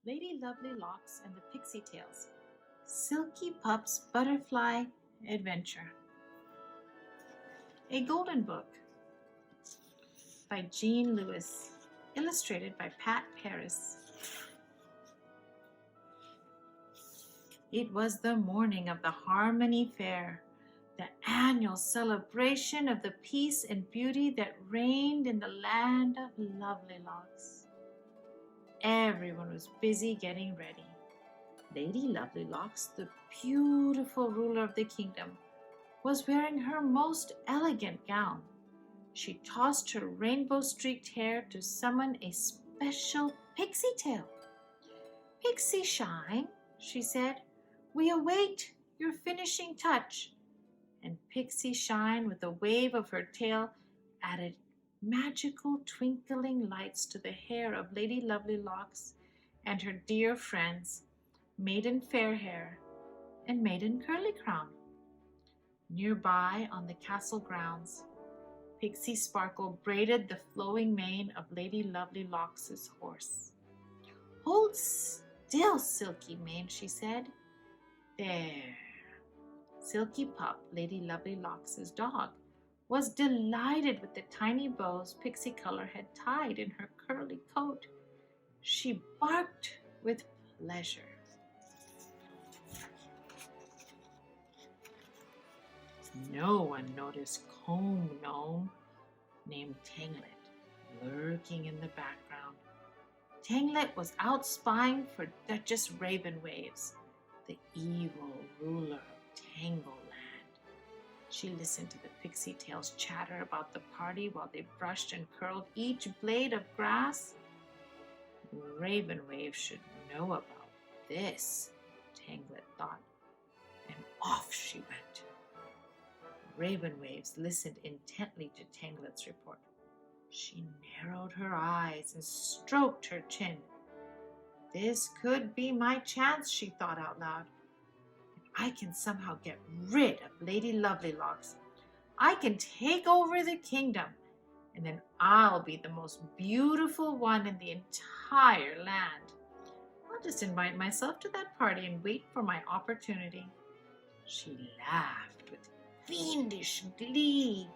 Lady Lovelocks and the Pixietails, Silky Pup's Butterfly Adventure. A Golden Book by Jean Lewis, illustrated by Pat Paris. It was the morning of the Harmony Fair, the annual celebration of the peace and beauty that reigned in the land of Lovelocks. Everyone was busy getting ready. Lady Lovelocks, the beautiful ruler of the kingdom, was wearing her most elegant gown. She tossed her rainbow-streaked hair to summon a special pixie tail. "Pixie Shine," she said, "we await your finishing touch." And Pixie Shine, with a wave of her tail, added magical twinkling lights to the hair of Lady Lovelocks and her dear friends, Maiden Fairhair and Maiden Curlycrown. Nearby on the castle grounds, Pixie Sparkle braided the flowing mane of Lady Lovelocks' horse. "Hold still, Silky Mane," she said. "There." Silky Pup, Lady Lovelocks' dog, was delighted with the tiny bows Pixie Color had tied in her curly coat. She barked with pleasure. No one noticed Comb Gnome named Tangleland lurking in the background. Tangleland was out spying for Duchess Raven Waves, the evil ruler of Tangleland. She listened to the Pixietails chatter about the party while they brushed and curled each blade of grass. Raven Waves should know about this, Tangleland thought, and off she went. Raven Waves listened intently to Tangleland's report. She narrowed her eyes and stroked her chin. "This could be my chance," she thought out loud. "If I can somehow get rid of Lady Lovelocks, I can take over the kingdom, and then I'll be the most beautiful one in the entire land. I'll just invite myself to that party and wait for my opportunity." She laughed with fiendish glee.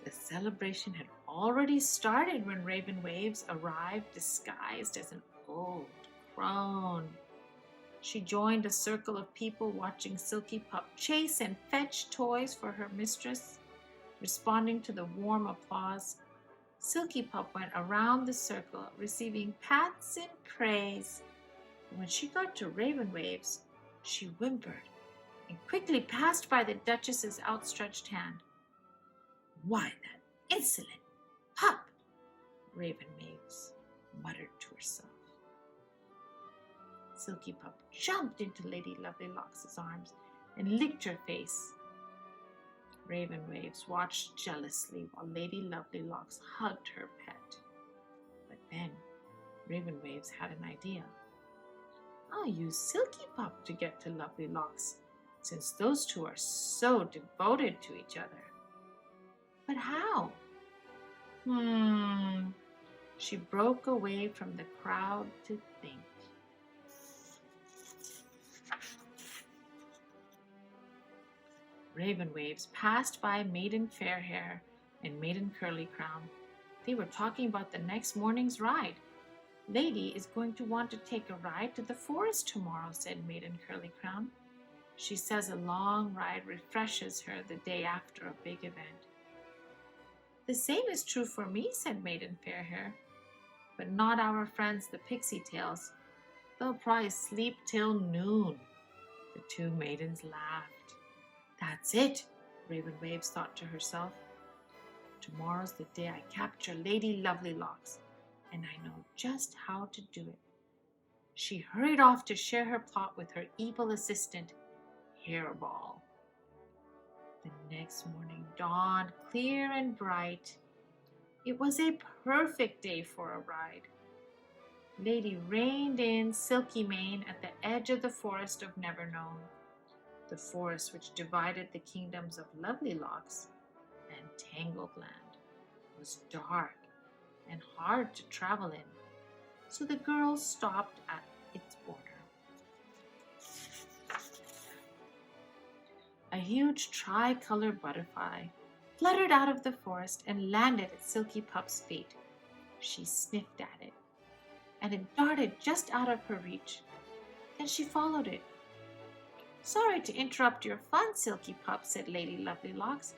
The celebration had already started when Raven Waves arrived disguised as an old crone. She joined a circle of people watching Silky Pup chase and fetch toys for her mistress. Responding to the warm applause, Silky Pup went around the circle, receiving pats and praise. When she got to Raven Waves, she whimpered and quickly passed by the Duchess's outstretched hand. "Why, that insolent pup!" Raven Waves muttered to herself. Silky Pup jumped into Lady Lovelocks' arms and licked her face. Raven Waves watched jealously while Lady Lovelocks hugged her pet. But then Raven Waves had an idea. "I'll use Silky Pup to get to Lovelocks, since those two are so devoted to each other." But how? She broke away from the crowd to think. Raven Waves passed by Maiden Fairhair and Maiden Curlycrown. They were talking about the next morning's ride. "Lady is going to want to take a ride to the forest tomorrow," said Maiden Curlycrown. "She says a long ride refreshes her the day after a big event." "The same is true for me," said Maiden Fairhair. "But not our friends the Pixietails. They'll probably sleep till noon." The two maidens laughed. "That's it," Raven Waves thought to herself. "Tomorrow's the day I capture Lady Lovelocks, and I know just how to do it." She hurried off to share her plot with her evil assistant, Hairball. The next morning dawned clear and bright. It was a perfect day for a ride. Lady reined in Silky Mane at the edge of the forest of Neverknown, the forest which divided the kingdoms of Lovelocks and Tangleland. Was dark and hard to travel in, so the girls stopped at its border. A huge tricolor butterfly fluttered out of the forest and landed at Silky Pup's feet. She sniffed at it, and it darted just out of her reach. Then she followed it. "Sorry to interrupt your fun, Silky Pup," said Lady Lovelylocks,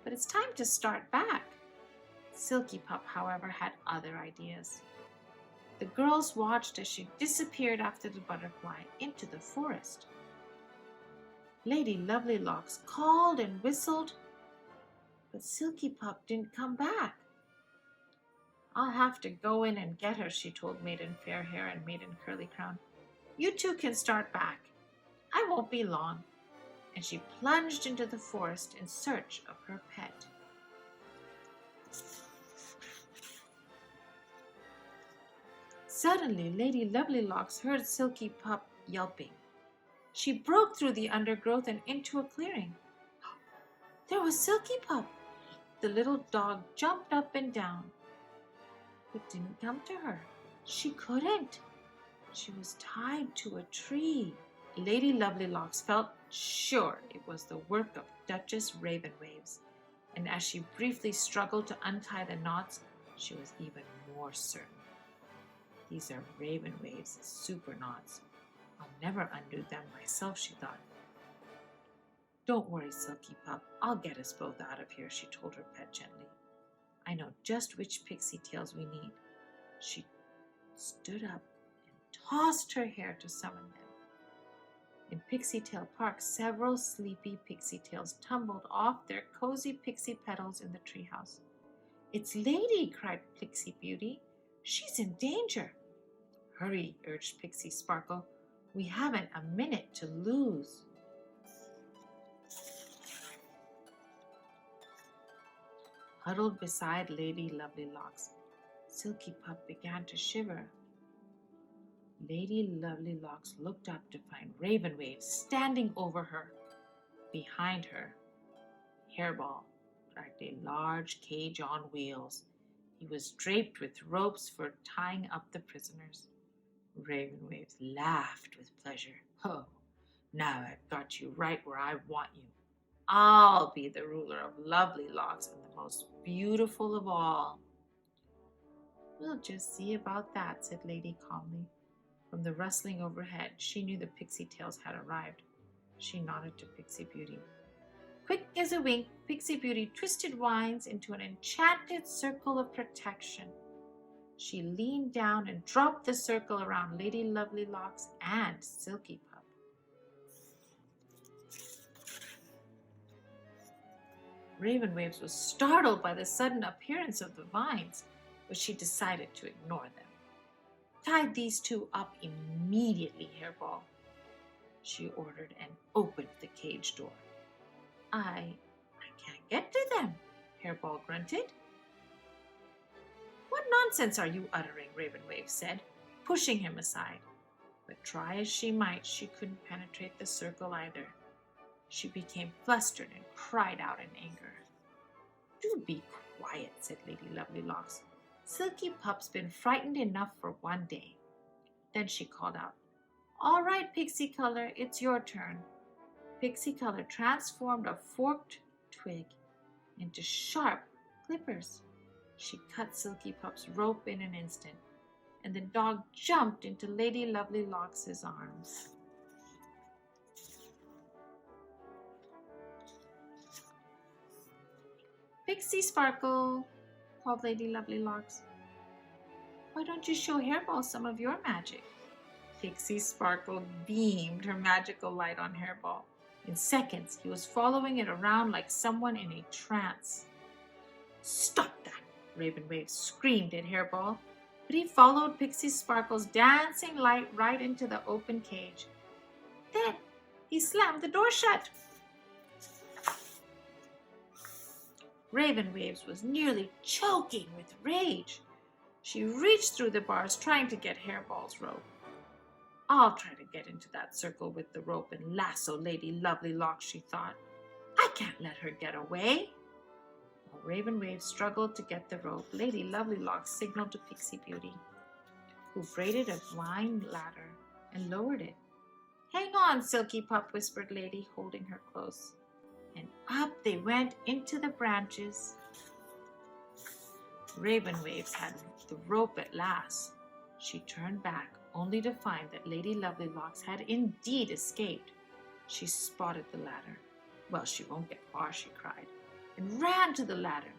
"but it's time to start back." Silky Pup, however, had other ideas. The girls watched as she disappeared after the butterfly into the forest. Lady Lovelylocks called and whistled, but Silky Pup didn't come back. "I'll have to go in and get her," she told Maiden Fairhair and Maiden Curlycrown. "You two can start back. I won't be long." And she plunged into the forest in search of her pet. Suddenly, Lady Lovelylocks heard Silky Pup yelping. She broke through the undergrowth and into a clearing. There was Silky Pup. The little dog jumped up and down, but didn't come to her. She couldn't. She was tied to a tree. Lady Lovelylocks felt sure it was the work of Duchess Raven Waves, and as she briefly struggled to untie the knots, she was even more certain. These are Raven Waves' super knots. I'll never undo them myself, she thought. "Don't worry, Silky Pup. I'll get us both out of here," she told her pet gently. "I know just which Pixietails we need." She stood up and tossed her hair to summon them. In Pixietail Park, several sleepy Pixietails tumbled off their cozy pixie petals in the treehouse. "It's Lady!" cried Pixie Beauty. "She's in danger." "Hurry," urged Pixie Sparkle. "We haven't a minute to lose." Huddled beside Lady Lovelylocks, Silky Pup began to shiver. Lady Lovelylocks looked up to find Raven Waves standing over her. Behind her, Hairball dragged a large cage on wheels. He was draped with ropes for tying up the prisoners. Raven Waves laughed with pleasure. "Oh, now I've got you right where I want you. I'll be the ruler of Lovelylocks and the most beautiful of all." "We'll just see about that," said Lady calmly. From the rustling overhead, she knew the Pixietails had arrived. She nodded to Pixie Beauty. Quick as a wink, Pixie Beauty twisted Wines into an enchanted circle of protection. She leaned down and dropped the circle around Lady Lovelylocks and Silky Pup. Raven Waves was startled by the sudden appearance of the vines, but she decided to ignore them. "Tie these two up immediately, Hairball," she ordered, and opened the cage door. I can't get to them," Hairball grunted. "What nonsense are you uttering?" Raven Wave said, pushing him aside. But try as she might, she couldn't penetrate the circle either. She became flustered and cried out in anger. "Do be quiet," said Lady Lovelylocks. "Silky Pup's been frightened enough for one day." Then she called out, "All right, Pixie Color, it's your turn." Pixie Color transformed a forked twig into sharp clippers. She cut Silky Pup's rope in an instant, and the dog jumped into Lady Lovelylocks' arms. "Pixie Sparkle," called Lady Lovelylocks, "why don't you show Hairball some of your magic?" Pixie Sparkle beamed her magical light on Hairball. In seconds, he was following it around like someone in a trance. "Stop that!" Raven Wave screamed at Hairball, but he followed Pixie Sparkle's dancing light right into the open cage. Then he slammed the door shut. Raven Waves was nearly choking with rage. She reached through the bars trying to get Hairball's rope. "I'll try to get into that circle with the rope and lasso Lady Lovelylocks," she thought. "I can't let her get away." While Raven Waves struggled to get the rope, Lady Lovelylocks signaled to Pixie Beauty, who braided a vine ladder and lowered it. "Hang on, Silky Pup," whispered Lady, holding her close. And up they went into the branches. Raven Waves had the rope at last. She turned back, only to find that Lady Lovelylocks had indeed escaped. She spotted the ladder. "Well, she won't get far," she cried, and ran to the ladder.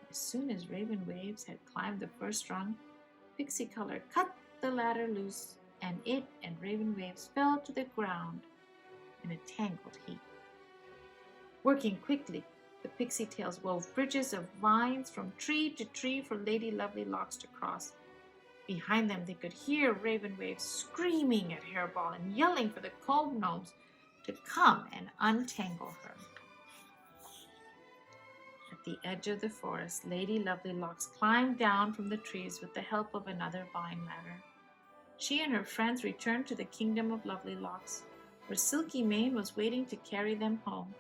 As soon as Raven Waves had climbed the first rung, Pixie Color cut the ladder loose, and it and Raven Waves fell to the ground in a tangled heap. Working quickly, the Pixietails wove bridges of vines from tree to tree for Lady Lovelylocks to cross. Behind them, they could hear Raven Waves screaming at Hairball and yelling for the comb gnomes to come and untangle her. At the edge of the forest, Lady Lovelylocks climbed down from the trees with the help of another vine ladder. She and her friends returned to the kingdom of Lovelylocks, where Silky Mane was waiting to carry them home.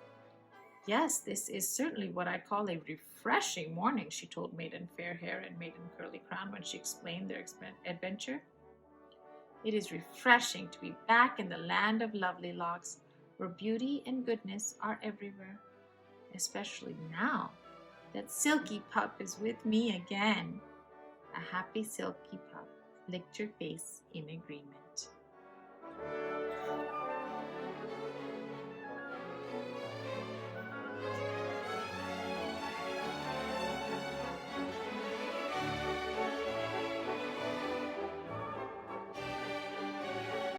"Yes, this is certainly what I call a refreshing morning," she told Maiden Fairhair and Maiden Curlycrown when she explained their adventure. "It is refreshing to be back in the land of Lovelylocks, where beauty and goodness are everywhere, especially now that Silky Pup is with me again." A happy Silky Pup licked her face in agreement.